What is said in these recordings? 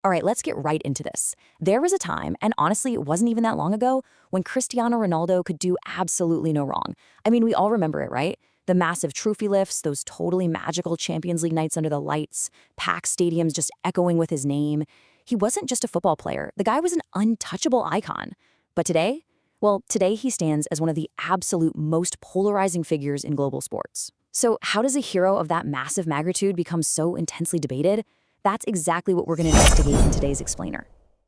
All right, let's get right into this. There was a time, and honestly, it wasn't even that long ago, when Cristiano Ronaldo could do absolutely no wrong. I mean, we all remember it, right? The massive trophy lifts, those totally magical Champions League nights under the lights, packed stadiums just echoing with his name. He wasn't just a football player. The guy was an untouchable icon. But today? Well, today he stands as one of the absolute most polarizing figures in global sports. So how does a hero of that massive magnitude become so intensely debated? That's exactly what we're going to investigate in today's explainer.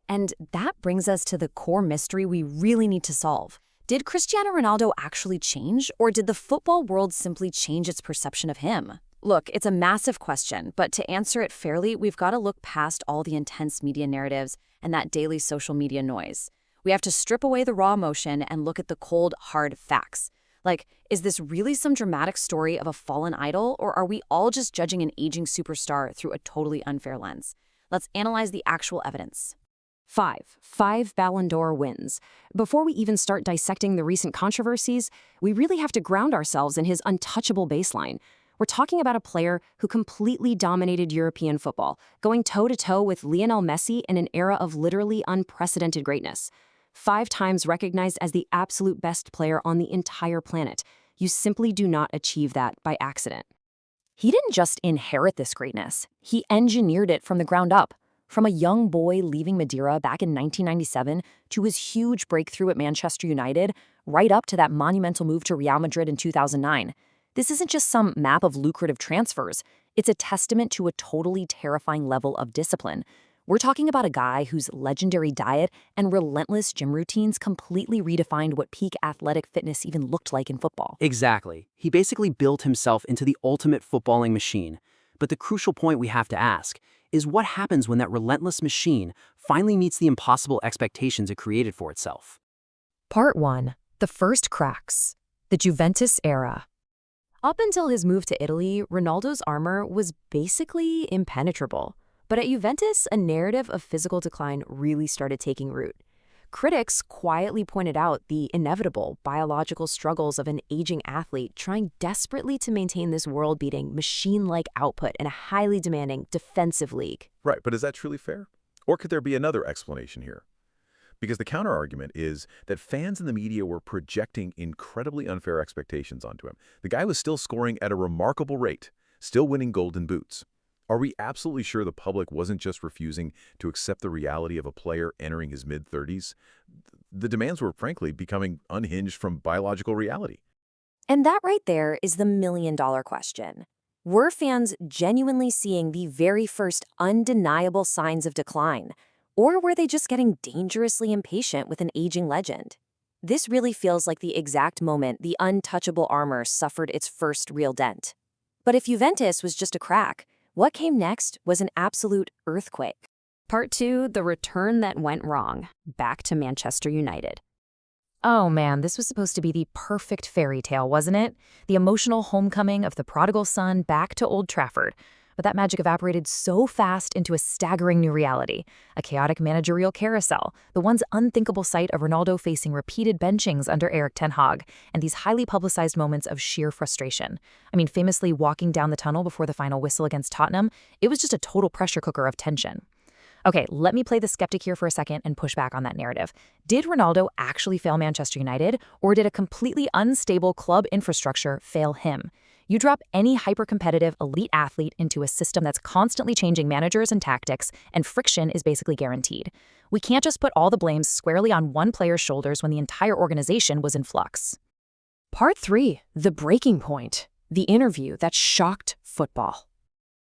And that brings us to the core mystery we really need to solve. Did Cristiano Ronaldo actually change, or did the football world simply change its perception of him? Look, it's a massive question, but to answer it fairly, we've got to look past all the intense media narratives and that daily social media noise. We have to strip away the raw emotion and look at the cold, hard facts. Like, is this really some dramatic story of a fallen idol, or are we all just judging an aging superstar through a totally unfair lens? Let's analyze the actual evidence. Five Ballon d'Or wins. Before we even start dissecting the recent controversies, we really have to ground ourselves in his untouchable baseline. We're talking about a player who completely dominated European football, going toe-to-toe with Lionel Messi in an era of literally unprecedented greatness. 5 times recognized as the absolute best player on the entire planet. You simply do not achieve that by accident. He didn't just inherit this greatness, he engineered it from the ground up. From a young boy leaving Madeira back in 1997 to his huge breakthrough at Manchester United, right up to that monumental move to Real Madrid in 2009. This isn't just some map of lucrative transfers, it's a testament to a totally terrifying level of discipline. We're talking about a guy whose legendary diet and relentless gym routines completely redefined what peak athletic fitness even looked like in football. Exactly. He basically built himself into the ultimate footballing machine. But the crucial point we have to ask is what happens when that relentless machine finally meets the impossible expectations it created for itself? Part 1. The first cracks. The Juventus era. Up until his move to Italy, Ronaldo's armor was basically impenetrable. But at Juventus, a narrative of physical decline really started taking root. Critics quietly pointed out the inevitable biological struggles of an aging athlete trying desperately to maintain this world-beating, machine-like output in a highly demanding defensive league. Right, but is that truly fair? Or could there be another explanation here? Because the counterargument is that fans and the media were projecting incredibly unfair expectations onto him. The guy was still scoring at a remarkable rate, still winning golden boots. Are we absolutely sure the public wasn't just refusing to accept the reality of a player entering his mid-30s? The demands were, frankly, becoming unhinged from biological reality. And that right there is the million-dollar question. Were fans genuinely seeing the very first undeniable signs of decline? Or were they just getting dangerously impatient with an aging legend? This really feels like the exact moment the untouchable armor suffered its first real dent. But if Juventus was just a crack, what came next was an absolute earthquake. Part 2, the return that went wrong. Back to Manchester United. Oh man, this was supposed to be the perfect fairy tale, wasn't it? The emotional homecoming of the prodigal son back to Old Trafford. But that magic evaporated so fast into a staggering new reality. A chaotic managerial carousel, the once unthinkable sight of Ronaldo facing repeated benchings under Erik ten Hag, and these highly publicized moments of sheer frustration. I mean, famously walking down the tunnel before the final whistle against Tottenham, it was just a total pressure cooker of tension. Okay, let me play the skeptic here for a second and push back on that narrative. Did Ronaldo actually fail Manchester United, or did a completely unstable club infrastructure fail him? You drop any hyper-competitive elite athlete into a system that's constantly changing managers and tactics, and friction is basically guaranteed. We can't just put all the blames squarely on one player's shoulders when the entire organization was in flux. Part 3, the breaking point. The interview that shocked football.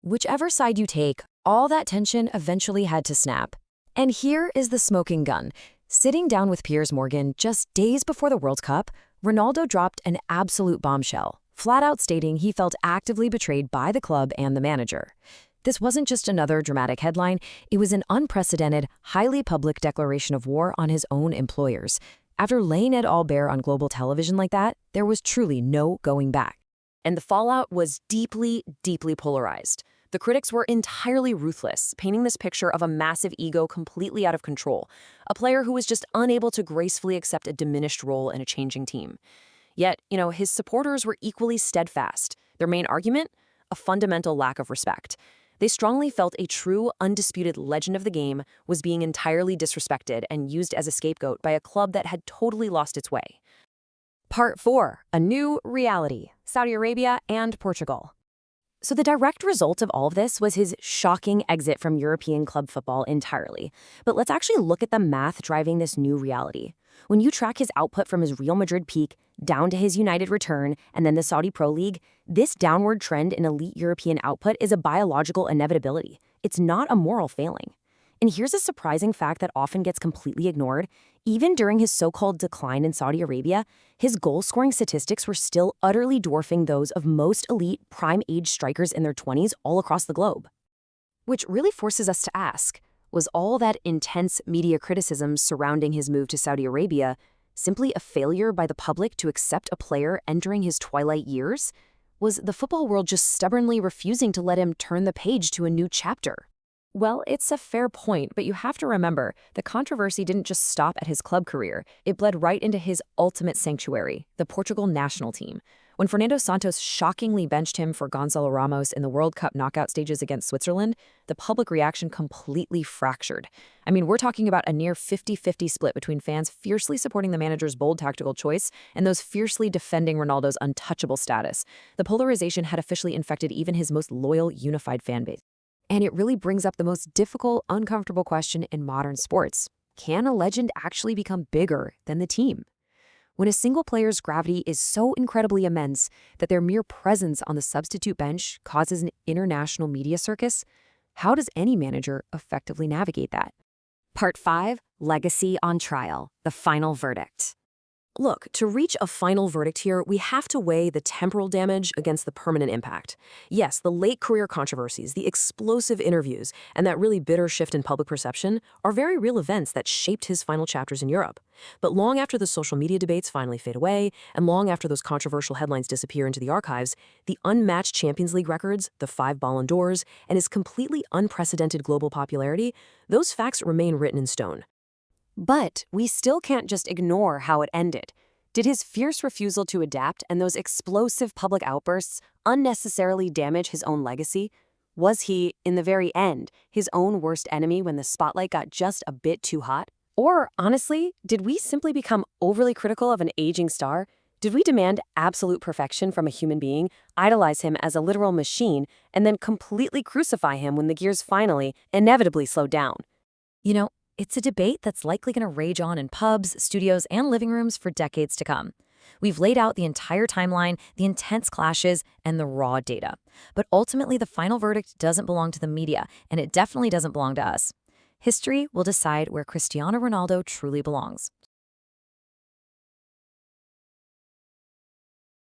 Whichever side you take, all that tension eventually had to snap. And here is the smoking gun. Sitting down with Piers Morgan just days before the World Cup, Ronaldo dropped an absolute bombshell, flat out stating he felt actively betrayed by the club and the manager. This wasn't just another dramatic headline, it was an unprecedented, highly public declaration of war on his own employers. After laying it all bare on global television like that, there was truly no going back. And the fallout was deeply, deeply polarized. The critics were entirely ruthless, painting this picture of a massive ego completely out of control, a player who was just unable to gracefully accept a diminished role in a changing team. Yet, his supporters were equally steadfast. Their main argument? A fundamental lack of respect. They strongly felt a true, undisputed legend of the game was being entirely disrespected and used as a scapegoat by a club that had totally lost its way. Part 4. A new reality. Saudi Arabia and Portugal. So the direct result of all of this was his shocking exit from European club football entirely. But let's actually look at the math driving this new reality. When you track his output from his Real Madrid peak down to his United return and then the Saudi Pro League, this downward trend in elite European output is a biological inevitability. It's not a moral failing. And here's a surprising fact that often gets completely ignored. Even during his so-called decline in Saudi Arabia, his goal-scoring statistics were still utterly dwarfing those of most elite prime-age strikers in their 20s all across the globe. Which really forces us to ask, was all that intense media criticism surrounding his move to Saudi Arabia simply a failure by the public to accept a player entering his twilight years? Was the football world just stubbornly refusing to let him turn the page to a new chapter? Well, it's a fair point, but you have to remember, the controversy didn't just stop at his club career. It bled right into his ultimate sanctuary, the Portugal national team. When Fernando Santos shockingly benched him for Gonzalo Ramos in the World Cup knockout stages against Switzerland, the public reaction completely fractured. I mean, we're talking about a near 50-50 split between fans fiercely supporting the manager's bold tactical choice and those fiercely defending Ronaldo's untouchable status. The polarization had officially infected even his most loyal, unified fan base. And it really brings up the most difficult, uncomfortable question in modern sports. Can a legend actually become bigger than the team? When a single player's gravity is so incredibly immense that their mere presence on the substitute bench causes an international media circus, how does any manager effectively navigate that? Part 5. Legacy on Trial. The Final Verdict. Look, to reach a final verdict here, we have to weigh the temporal damage against the permanent impact. Yes, the late career controversies, the explosive interviews, and that really bitter shift in public perception are very real events that shaped his final chapters in Europe. But long after the social media debates finally fade away, and long after those controversial headlines disappear into the archives, the unmatched Champions League records, the 5 Ballon d'Ors, and his completely unprecedented global popularity, those facts remain written in stone. But we still can't just ignore how it ended. Did his fierce refusal to adapt and those explosive public outbursts unnecessarily damage his own legacy? Was he, in the very end, his own worst enemy when the spotlight got just a bit too hot? Or, honestly, did we simply become overly critical of an aging star? Did we demand absolute perfection from a human being, idolize him as a literal machine, and then completely crucify him when the gears finally, inevitably slowed down? You know, it's a debate that's likely going to rage on in pubs, studios, and living rooms for decades to come. We've laid out the entire timeline, the intense clashes, and the raw data. But ultimately, the final verdict doesn't belong to the media, and it definitely doesn't belong to us. History will decide where Cristiano Ronaldo truly belongs.